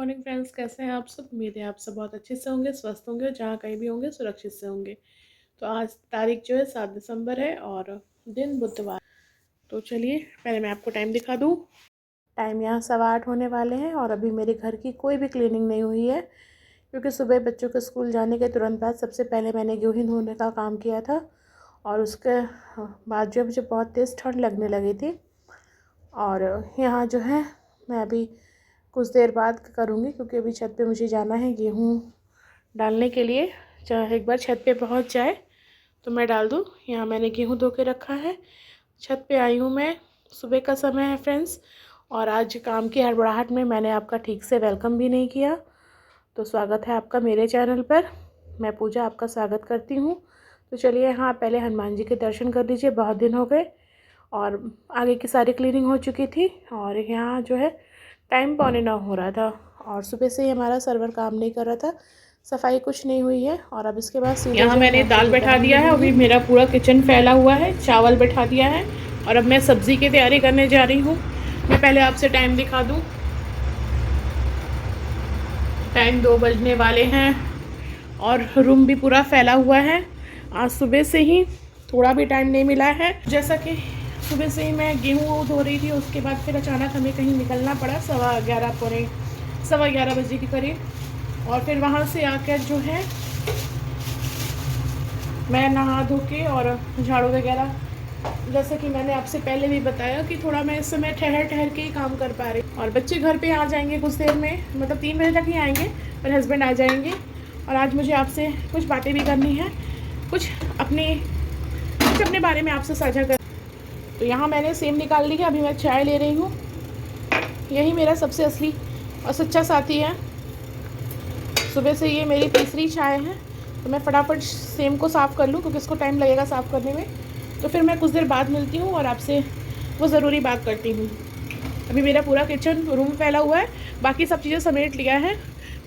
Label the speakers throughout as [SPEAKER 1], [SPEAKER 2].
[SPEAKER 1] Morning friends, कैसे हैं आप सब। उम्मीद है आप सब बहुत अच्छे से होंगे, स्वस्थ होंगे और जहाँ कहीं भी होंगे सुरक्षित से होंगे। तो आज तारीख जो है 7 दिसंबर है और दिन बुधवार। तो चलिए पहले मैं आपको टाइम दिखा दूँ। टाइम यहाँ 8:15 होने वाले हैं और अभी मेरे घर की कोई भी क्लीनिंग नहीं हुई है, क्योंकि सुबह बच्चों के स्कूल जाने के तुरंत बाद सबसे पहले मैंने गेहूँ धोने का काम किया था और उसके बाद जो मुझे बहुत तेज़ ठंड लगने लगी थी। और यहाँ जो है मैं अभी कुछ देर बाद करूँगी, क्योंकि अभी छत पे मुझे जाना है गेहूँ डालने के लिए। चाहे एक बार छत पे पहुँच जाए तो मैं डाल दूँ। यहाँ मैंने गेहूँ धो के रखा है, छत पे आई हूँ मैं। सुबह का समय है फ्रेंड्स, और आज काम की हड़बड़ाहट में मैंने आपका ठीक से वेलकम भी नहीं किया। तो स्वागत है आपका मेरे चैनल पर। मैं पूजा आपका स्वागत करती हूँ। तो चलिए यहाँ पहले हनुमान जी के दर्शन कर लीजिए, बहुत दिन हो गए। और आगे की सारी क्लीनिंग हो चुकी थी और यहाँ जो है टाइम 8:45 हो रहा था और सुबह से ही हमारा सर्वर काम नहीं कर रहा था, सफाई कुछ नहीं हुई है। और अब इसके बाद सीधे यहाँ मैंने दाल बैठा दिया है, अभी मेरा पूरा किचन फैला हुआ है, चावल बैठा दिया है और अब मैं सब्ज़ी की तैयारी करने जा रही हूँ। मैं पहले आपसे टाइम दिखा दूँ। टाइम 2 बजने वाले हैं और रूम भी पूरा फैला हुआ है। आज सुबह से ही थोड़ा भी टाइम नहीं मिला है। जैसा कि सुबह से ही मैं गेहूँ धो रही थी, उसके बाद फिर अचानक हमें कहीं निकलना पड़ा 11:15 बजे के करीब। और फिर वहाँ से आकर जो है मैं नहा धो के और झाड़ू वगैरह, जैसे कि मैंने आपसे पहले भी बताया कि थोड़ा मैं इस समय ठहर ठहर के ही काम कर पा रही। और बच्चे घर पे आ जाएंगे कुछ देर में, मतलब 3 बजे तक ही आएंगे, पर हस्बैंड आ जाएंगे। और आज मुझे आपसे कुछ बातें भी करनी है, कुछ अपने बारे में आपसे साझा कर। तो यहाँ मैंने सेम निकाल ली है, अभी मैं चाय ले रही हूँ। यही मेरा सबसे असली और सच्चा साथी है। सुबह से ये मेरी तीसरी चाय है। तो मैं फटाफट सेम को साफ़ कर लूँ, क्योंकि इसको टाइम लगेगा साफ़ करने में। तो फिर मैं कुछ देर बाद मिलती हूँ और आपसे वो ज़रूरी बात करती हूँ। अभी मेरा पूरा किचन रूम फैला हुआ है, बाकी सब चीज़ें समेट लिया है।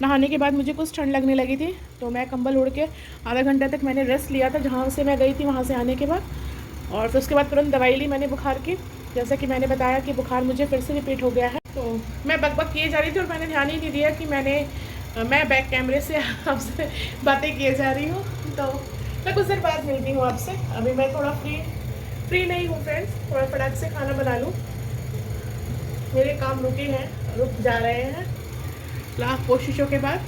[SPEAKER 1] नहाने के बाद मुझे कुछ ठंड लगने लगी थी, तो मैं कंबल ओढ़ के आधा घंटा तक मैंने रेस्ट लिया था जहाँ से मैं गई थी, वहाँ से आने के बाद। और फिर उसके बाद तुरंत दवाई ली मैंने बुखार की। जैसा कि मैंने बताया कि बुखार मुझे फिर से रिपीट हो गया है। तो मैं बकबक किए जा रही थी और मैंने ध्यान ही नहीं दिया कि मैं बैक कैमरे से आपसे बातें किए जा रही हूँ। तो मैं कुछ देर बाद मिलती हूँ आपसे। अभी मैं थोड़ा फ्री नहीं हूँ फ्रेंड्स, थोड़ा फटाक से खाना बना लूँ। मेरे काम रुक जा रहे हैं लाख कोशिशों के बाद।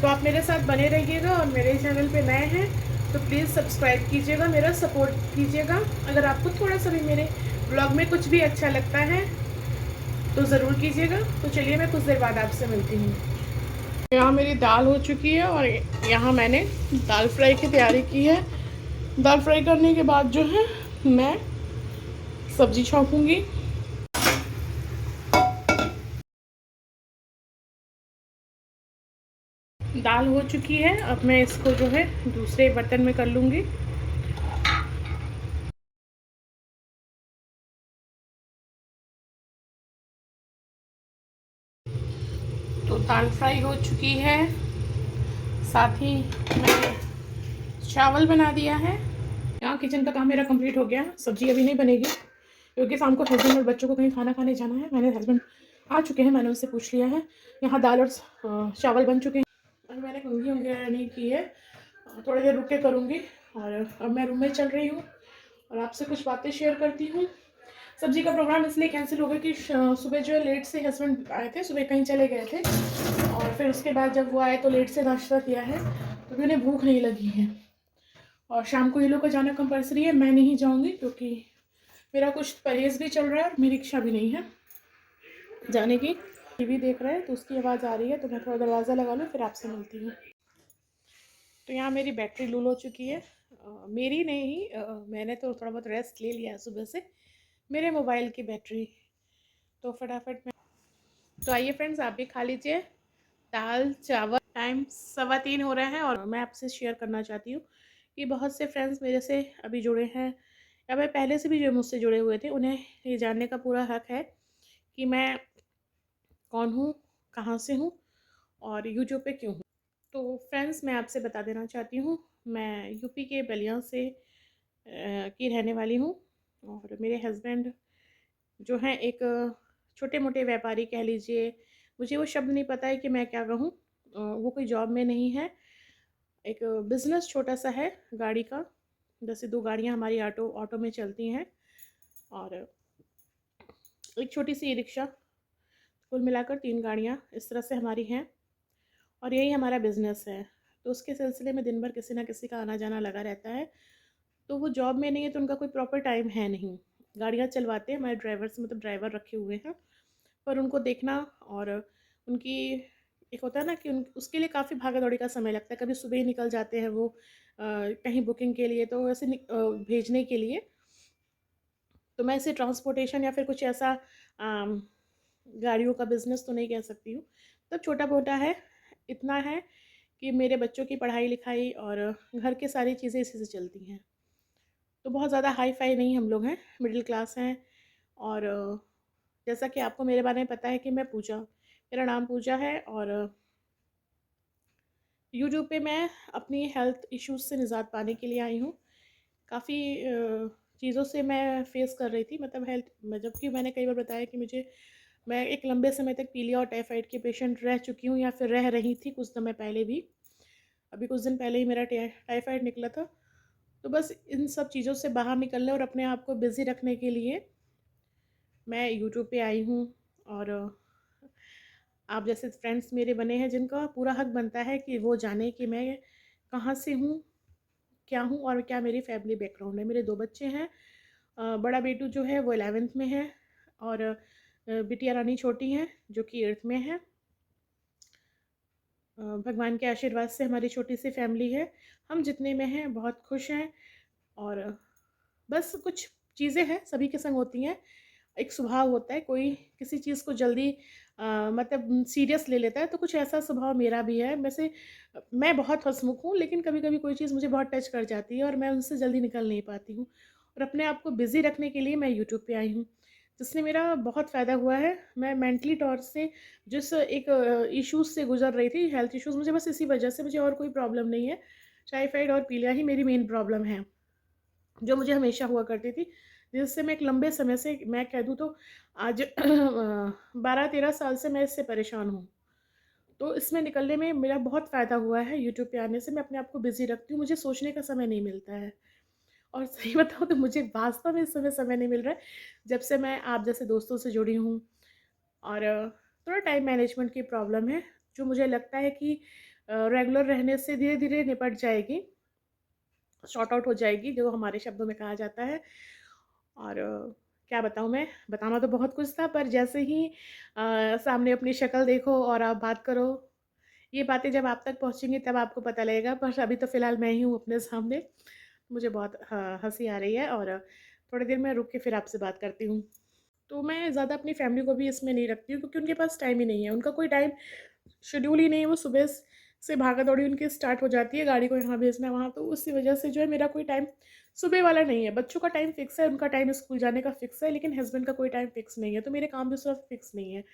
[SPEAKER 1] तो आप मेरे साथ बने रहिएगा और मेरे चैनल पे नए हैं तो प्लीज़ सब्सक्राइब कीजिएगा, मेरा सपोर्ट कीजिएगा। अगर आपको थोड़ा सा भी मेरे ब्लॉग में कुछ भी अच्छा लगता है तो ज़रूर कीजिएगा। तो चलिए मैं कुछ देर बाद आपसे मिलती हूँ। यहाँ मेरी दाल हो चुकी है और यहाँ मैंने दाल फ्राई की तैयारी की है। दाल फ्राई करने के बाद जो है मैं सब्ज़ी छौंकूँगी। दाल हो चुकी है, अब मैं इसको जो है दूसरे बर्तन में कर लूँगी। तो दाल फ्राई हो चुकी है, साथ ही मैंने चावल बना दिया है। यहाँ किचन का काम मेरा कंप्लीट हो गया। सब्जी अभी नहीं बनेगी, क्योंकि शाम को हस्बैंड और बच्चों को कहीं खाना खाने जाना है। मैंने हस्बैंड आ चुके हैं, मैंने उनसे पूछ लिया है। यहाँ दाल और चावल बन चुके हैं। और मैंने कंघी वगैरह नहीं की है, थोड़ी देर रुक के करूँगी। और अब मैं रूम में चल रही हूँ और आपसे कुछ बातें शेयर करती हूँ। सब्जी का प्रोग्राम इसलिए कैंसिल हो गया कि सुबह जो है लेट से हस्बैंड आए थे, सुबह कहीं चले गए थे। और फिर उसके बाद जब वो आए तो लेट से नाश्ता किया है, तो भी उन्हें भूख नहीं लगी है। और शाम को ये लोग का जाना कंपलसरी है, मैं नहीं जाऊँगी, क्योंकि मेरा कुछ परहेज़ भी चल रहा है और मेरी इच्छा भी नहीं है जाने की। टीवी देख रहे हैं तो उसकी आवाज़ आ रही है, तो मैं थोड़ा दरवाज़ा लगा लूँ, फिर आपसे मिलती हूँ। तो यहाँ मेरी बैटरी लूल हो चुकी है। मेरी नहीं, मैंने तो थोड़ा बहुत रेस्ट ले लिया सुबह से, मेरे मोबाइल की बैटरी। तो फटाफट मैं, तो आइए फ्रेंड्स आप भी खा लीजिए दाल चावल। टाइम 3:15 हो रहे हैं और मैं आपसे शेयर करना चाहती हूँ कि बहुत से फ्रेंड्स मेरे से अभी जुड़े हैं, या मैं पहले से भी जो मुझसे जुड़े हुए थे, उन्हें ये जानने का पूरा हक है कि मैं कौन हूँ, कहाँ से हूँ और यूट्यूब पे क्यों हूँ। तो फ्रेंड्स मैं आपसे बता देना चाहती हूँ, मैं यूपी के बलिया से की रहने वाली हूँ। और मेरे हस्बैंड जो हैं एक छोटे मोटे व्यापारी कह लीजिए, मुझे वो शब्द नहीं पता है कि मैं क्या कहूँ। वो कोई जॉब में नहीं है, एक बिज़नेस छोटा-सा है गाड़ी का। जैसे 2 गाड़ियाँ हमारी ऑटो ऑटो में चलती हैं और एक छोटी-सी ई-रिक्शा, कुल मिलाकर 3 गाड़ियाँ इस तरह से हमारी हैं और यही हमारा बिज़नेस है। तो उसके सिलसिले में दिन भर किसी न किसी का आना-जाना लगा रहता है। तो वो जॉब में नहीं है तो उनका कोई प्रॉपर टाइम है नहीं। गाड़ियाँ चलवाते हैं, हमारे ड्राइवर्स मतलब ड्राइवर रखे हुए हैं, पर उनको देखना और उनकी एक होता है ना कि उन उसके लिए काफ़ी भागा-दौड़ी का समय लगता है। कभी सुबह ही निकल जाते हैं वो कहीं बुकिंग के लिए, तो वैसे भेजने के लिए। तो मैं इसे ट्रांसपोर्टेशन या फिर कुछ ऐसा अम, गाड़ियों का बिज़नेस तो नहीं कह सकती हूँ। तो छोटा-मोटा है, इतना है कि मेरे बच्चों की पढ़ाई-लिखाई और घर की सारी चीज़ें इसी से चलती हैं। तो बहुत ज़्यादा हाई-फ़ाई नहीं हम लोग हैं, मिडिल क्लास हैं और जैसा कि आपको मेरे बारे में पता है कि मैं पूजा, मेरा नाम पूजा है और यूट्यूब पे मैं अपनी हेल्थ इश्यूज़ से निजात पाने के लिए आई हूँ। काफ़ी चीज़ों से मैं फ़ेस कर रही थी, मतलब हेल्थ में, जबकि मैंने कई बार बताया कि मैं एक लंबे समय तक पीलिया और टाइफाइड की पेशेंट रह चुकी हूँ या फिर रह रही थी कुछ समय पहले भी। अभी कुछ दिन पहले ही मेरा टाइफाइड निकला था। तो बस इन सब चीज़ों से बाहर निकलने और अपने आप को बिज़ी रखने के लिए मैं यूट्यूब पे आई हूँ और आप जैसे फ्रेंड्स मेरे बने हैं जिनका पूरा हक बनता है कि वो जाने कि मैं कहाँ से हूँ, क्या हूँ और क्या मेरी फैमिली बैकग्राउंड है। मेरे 2 बच्चे हैं। बड़ा बेटू जो है वो 11th में है और बिटिया रानी छोटी हैं जो कि 8th में है। भगवान के आशीर्वाद से हमारी छोटी-सी फैमिली है। हम जितने में हैं बहुत खुश हैं और बस कुछ चीज़ें हैं, सभी के संग होती हैं। एक स्वभाव होता है, कोई किसी चीज़ को जल्दी मतलब सीरियस ले लेता है, तो कुछ ऐसा स्वभाव मेरा भी है। वैसे मैं बहुत हँसमुख हूँ, लेकिन कभी-कभी कोई चीज़ मुझे बहुत टच कर जाती है और मैं उनसे जल्दी निकल नहीं पाती हूँ और अपने आप को बिज़ी रखने के लिए मैं यूट्यूब पे आई हूँ, जिसने मेरा बहुत फ़ायदा हुआ है। मैं मेंटली तौर से जिस एक इश्यूज़ से गुज़र रही थी, हेल्थ इश्यूज़, मुझे बस इसी वजह से, मुझे और कोई प्रॉब्लम नहीं है। टाइफाइड और पीलिया ही मेरी मेन प्रॉब्लम है, जो मुझे हमेशा हुआ करती थी, जिससे मैं एक लंबे समय से, मैं कह दूँ तो आज 12-13 साल से मैं इससे परेशान हूँ। तो इसमें निकलने में मेरा बहुत फ़ायदा हुआ है यूट्यूब पे आने से। मैं अपने आप को बिज़ी रखती हूँ, मुझे सोचने का समय नहीं मिलता है और सही बताऊँ तो मुझे वास्तव में इस समय नहीं मिल रहा है, जब से मैं आप जैसे दोस्तों से जुड़ी हूँ और थोड़ा टाइम मैनेजमेंट की प्रॉब्लम है, जो मुझे लगता है कि रेगुलर रहने से धीरे-धीरे निपट जाएगी, सॉर्ट आउट हो जाएगी, जो हमारे शब्दों में कहा जाता है। और क्या बताऊँ मैं, बताना तो बहुत कुछ था, पर जैसे ही सामने अपनी शक्ल देखो और आप बात करो, ये बातें जब आप तक पहुँचेंगी तब आपको पता लगेगा, पर अभी तो फ़िलहाल मैं ही हूँ अपने सामने। मुझे बहुत हँसी आ रही है और थोड़ी देर में रुक के फिर आपसे बात करती हूँ। तो मैं ज़्यादा अपनी फ़ैमिली को भी इसमें नहीं रखती हूँ क्योंकि उनके पास टाइम ही नहीं है, उनका कोई टाइम शेड्यूल ही नहीं है। वो सुबह से भागा-दौड़ी उनकी स्टार्ट हो जाती है, गाड़ी को यहाँ भेजना वहाँ, तो उसी वजह से जो है मेरा कोई टाइम सुबह वाला नहीं है। बच्चों का टाइम फ़िक्स है, उनका टाइम स्कूल जाने का फ़िक्स है, लेकिन हस्बैंड का कोई टाइम फ़िक्स नहीं है, तो मेरे काम भी उस वक़्त फ़िक्स नहीं है।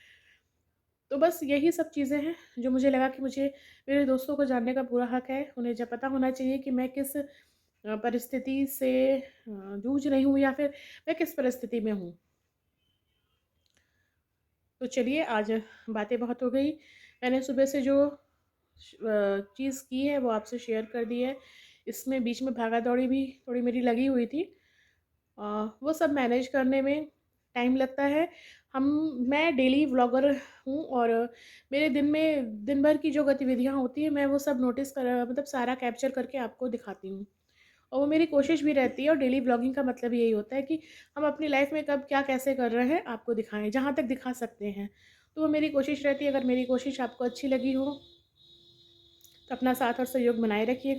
[SPEAKER 1] तो बस यही सब चीज़ें हैं जो मुझे लगा कि मुझे मेरे दोस्तों को जानने का पूरा हक है। उन्हें जब पता होना चाहिए कि मैं किस परिस्थिति से जूझ रही हूँ या फिर मैं किस परिस्थिति में हूँ। तो चलिए, आज बातें बहुत हो गई। मैंने सुबह से जो चीज़ की है वो आपसे शेयर कर दी है। इसमें बीच में भागा-दौड़ी भी थोड़ी मेरी लगी हुई थी। वो सब मैनेज करने में टाइम लगता है। हम मैं डेली व्लॉगर हूँ और मेरे दिन भर की जो गतिविधियाँ होती हैं मैं वो सब नोटिस कर मतलब सारा कैप्चर करके आपको दिखाती हूँ। और वो मेरी कोशिश भी रहती है और डेली व्लॉगिंग का मतलब यही होता है कि हम अपनी लाइफ़ में कब क्या कैसे कर रहे हैं आपको दिखाएँ, जहाँ तक दिखा सकते हैं। तो वो मेरी कोशिश रहती है, अगर मेरी कोशिश आपको अच्छी लगी हो तो अपना साथ और सहयोग बनाए रखिएगा।